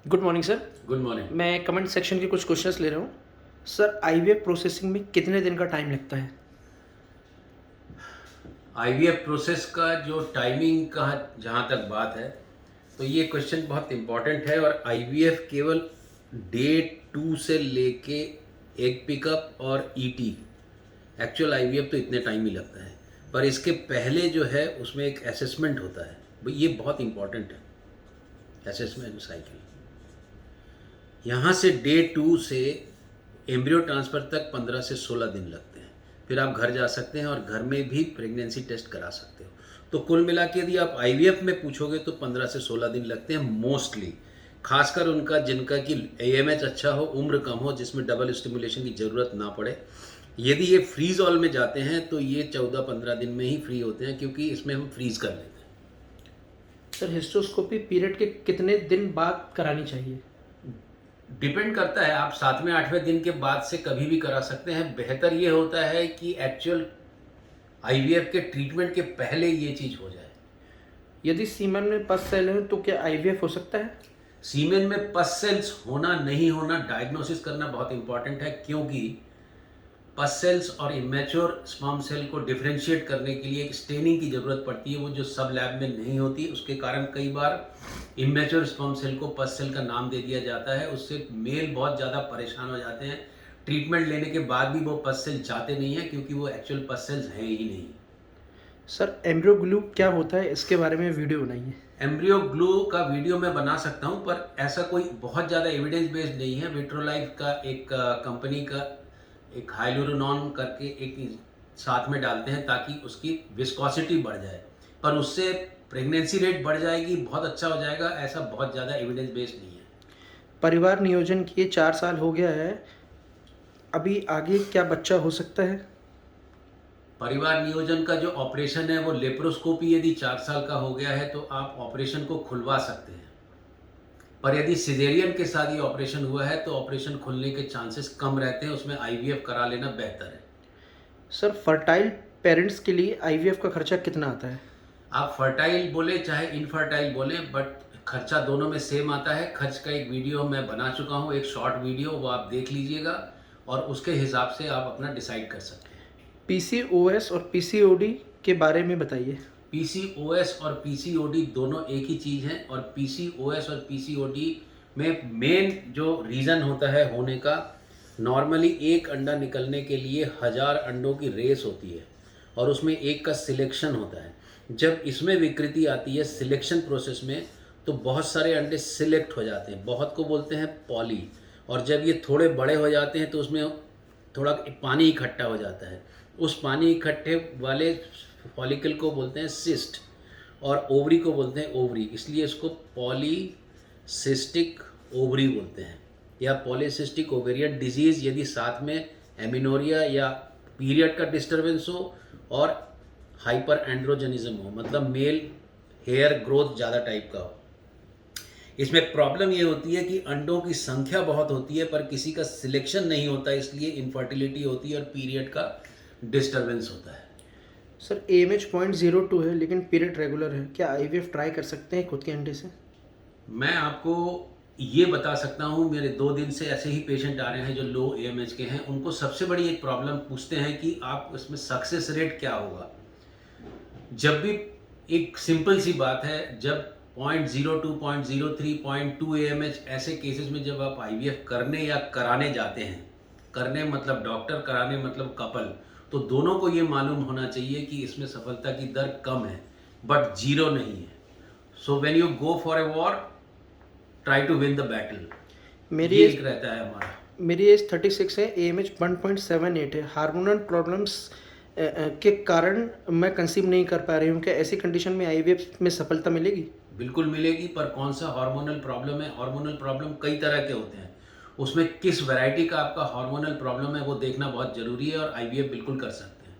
Good morning sir. Good morning. मैं comment section के कुछ क्वेश्चंस ले रहा हूँ। सर, आईवीएफ प्रोसेसिंग में कितने दिन का टाइम लगता है? आईवीएफ प्रोसेस का जो टाइमिंग का जहाँ तक बात है तो ये क्वेश्चन बहुत इम्पॉर्टेंट है। और आईवीएफ केवल डे 2 से लेके एग पिकअप और ईटी, एक्चुअल आईवीएफ तो इतने टाइम ही लगता है, पर इसके पहले जो है उसमें एक असेसमेंट होता है। भाई ये बहुत इम्पॉर्टेंट है, असेसमेंट साइकिल। यहाँ से डे 2 से एम्ब्रियो ट्रांसफ़र तक 15 से 16 दिन लगते हैं। फिर आप घर जा सकते हैं और घर में भी प्रेगनेंसी टेस्ट करा सकते हो। तो कुल मिला के यदि आप आईवीएफ में पूछोगे तो 15 से 16 दिन लगते हैं मोस्टली, खासकर उनका जिनका कि एएमएच अच्छा हो, उम्र कम हो, जिसमें डबल स्टिमुलेशन की ज़रूरत ना पड़े। यदि ये फ्रीज ऑल में जाते हैं तो ये 14-15 दिन में ही फ्री होते हैं, क्योंकि इसमें हम फ्रीज कर लेते हैं। सर, हिस्टोस्कोपी पीरियड के कितने दिन बाद करानी चाहिए? डिपेंड करता है, आप 7वें-8वें दिन के बाद से कभी भी करा सकते हैं। बेहतर ये होता है कि एक्चुअल आईवीएफ के ट्रीटमेंट के पहले ये चीज़ हो जाए। यदि सीमन में पस सेल है तो क्या आईवीएफ हो सकता है? सीमेन में पस सेल्स होना नहीं होना डायग्नोसिस करना बहुत इंपॉर्टेंट है, क्योंकि पस सेल्स और इमेच्योर स्पर्म सेल को डिफरेंशिएट करने के लिए एक स्टेनिंग की ज़रूरत पड़ती है, वो जो सब लैब में नहीं होती। उसके कारण कई बार इमेच्योर स्पर्म सेल को पस सेल का नाम दे दिया जाता है। उससे मेल बहुत ज़्यादा परेशान हो जाते हैं। ट्रीटमेंट लेने के बाद भी वो पस सेल जाते नहीं हैं, क्योंकि वो एक्चुअल पस सेल्स हैं ही नहीं। सर, एम्ब्रियो ग्लू क्या होता है, इसके बारे में वीडियो बनाइए। एम्ब्रियो ग्लू का वीडियो मैं बना सकता हूं, पर ऐसा कोई बहुत ज़्यादा एविडेंस बेस्ड नहीं है। विट्रोलाइफ का एक कंपनी का एक हाइलुरोनॉन करके एक साथ में डालते हैं ताकि उसकी विस्कोसिटी बढ़ जाए, पर उससे प्रेगनेंसी रेट बढ़ जाएगी, बहुत अच्छा हो जाएगा, ऐसा बहुत ज़्यादा एविडेंस बेस्ड नहीं है। परिवार नियोजन किए 4 साल हो गया है, अभी आगे क्या बच्चा हो सकता है? परिवार नियोजन का जो ऑपरेशन है वो लेप्रोस्कोपी, यदि 4 साल का हो गया है तो आप ऑपरेशन को खुलवा सकते हैं। पर यदि सिजेरियन के साथ ये ऑपरेशन हुआ है तो ऑपरेशन खुलने के चांसेस कम रहते हैं, उसमें आईवीएफ करा लेना बेहतर है। सर, फर्टाइल पेरेंट्स के लिए आईवीएफ का खर्चा कितना आता है? आप फर्टाइल बोले चाहे इनफर्टाइल बोले, बट खर्चा दोनों में सेम आता है। खर्च का एक वीडियो मैं बना चुका हूँ, एक शॉर्ट वीडियो, वो आप देख लीजिएगा और उसके हिसाब से आप अपना डिसाइड कर सकते हैं। पीसीओएस और पीसीओडी के बारे में बताइए। पीसीओएस और पीसीओडी दोनों एक ही चीज़ हैं, और पीसीओएस और पीसीओडी में मेन जो रीज़न होता है होने का, नॉर्मली एक अंडा निकलने के लिए 1000 अंडों की रेस होती है और उसमें एक का सिलेक्शन होता है। जब इसमें विकृति आती है सिलेक्शन प्रोसेस में, तो बहुत सारे अंडे सिलेक्ट हो जाते हैं, बहुत को बोलते हैं पॉली। और जब ये थोड़े बड़े हो जाते हैं तो उसमें थोड़ा पानी इकट्ठा हो जाता है। उस पानी इकट्ठे वाले फॉलिकल को बोलते हैं सिस्ट, और ओवरी को बोलते हैं ओवरी, इसलिए इसको पॉलीसिस्टिक ओवरी बोलते हैं, या पॉलीसिस्टिक ओवेरियन डिजीज़। यदि साथ में एमिनोरिया या पीरियड का डिस्टर्बेंस हो और हाइपर एंड्रोजनिज्म हो, मतलब मेल हेयर ग्रोथ ज़्यादा टाइप का हो। इसमें प्रॉब्लम ये होती है कि अंडों की संख्या बहुत होती है पर किसी का सिलेक्शन नहीं होता, इसलिए इनफर्टिलिटी होती है और पीरियड का डिस्टर्बेंस होता है। सर, एएमएच 0.02 है लेकिन पीरियड रेगुलर है, क्या आईवीएफ ट्राई कर सकते हैं खुद के अंडे से? मैं आपको ये बता सकता हूँ, मेरे 2 दिन से ऐसे ही पेशेंट आ रहे हैं जो लो एएमएच के हैं। उनको सबसे बड़ी एक प्रॉब्लम पूछते हैं कि आप इसमें सक्सेस रेट क्या होगा। जब भी एक सिंपल सी बात है, जब 0.02, 0.03, 0.2 एएमएच ऐसे केसेस में जब आप आईवीएफ करने या कराने जाते हैं, करने मतलब डॉक्टर, कराने मतलब कपल, तो दोनों को ये मालूम होना चाहिए कि इसमें सफलता की दर कम है बट जीरो नहीं है। So when you go for a war, try to win the battle, मेरी ये एज एक रहता है हमारा। मेरी एज 36 है, एएमएच 1.78 है। हार्मोनल प्रॉब्लम्स के कारण मैं कंसीव नहीं कर पा रही हूँ, क्या ऐसी कंडीशन में आईवीएफ में सफलता मिलेगी? बिल्कुल मिलेगी, पर कौन सा हार्मोनल प्रॉब्लम है? हार्मोनल प्रॉब्लम कई तरह के होते हैं, उसमें किस वैरायटी का आपका हार्मोनल प्रॉब्लम है वो देखना बहुत ज़रूरी है, और आईवीएफ बिल्कुल कर सकते हैं।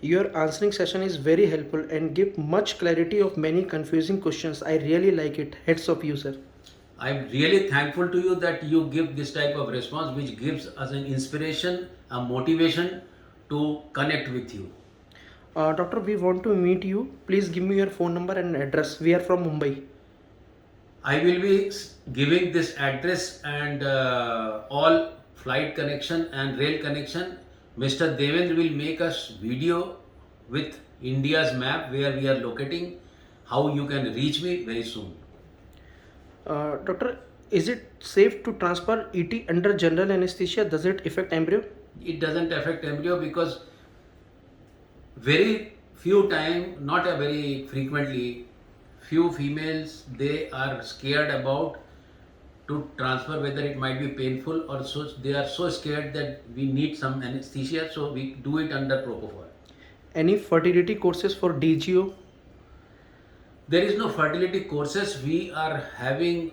Your answering session is very helpful and give much clarity of many confusing questions. I really like it. Heads of you, sir. I'm really thankful to you that you give this type of response, which gives us an inspiration, a motivation to connect with you. Doctor, we want to meet you. Please give me your phone number and address. We are from Mumbai. I will be giving this address and all flight connection and rail connection. Mr. Devendra will make us video with India's map where we are locating, how you can reach me very soon. Doctor, is it safe to transfer ET under general anesthesia? Does it affect embryo? It doesn't affect embryo because very few time, not a very frequently, few females they are scared about to transfer, whether it might be painful or so they are so scared that we need some anesthesia, so we do it under propofol. Any fertility courses for DGO? There is no fertility courses. We are having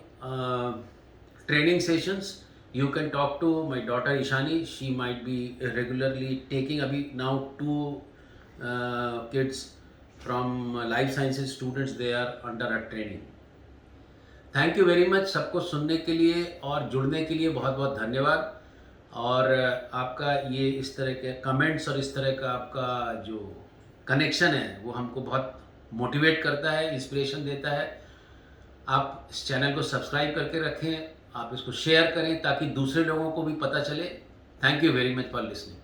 training sessions. You can talk to my daughter Ishani. She might be regularly taking abhi now two kids from life sciences students. They are under a training. Thank you very much सबको सुनने के लिए और जुड़ने के लिए बहुत बहुत धन्यवाद। और आपका ये इस तरह के कमेंट्स और इस तरह का आपका जो कनेक्शन है वो हमको बहुत मोटिवेट करता है, इंस्पिरेशन देता है। आप इस चैनल को सब्सक्राइब करके रखें, आप इसको शेयर करें ताकि दूसरे लोगों को भी पता चले। Thank you very much for listening.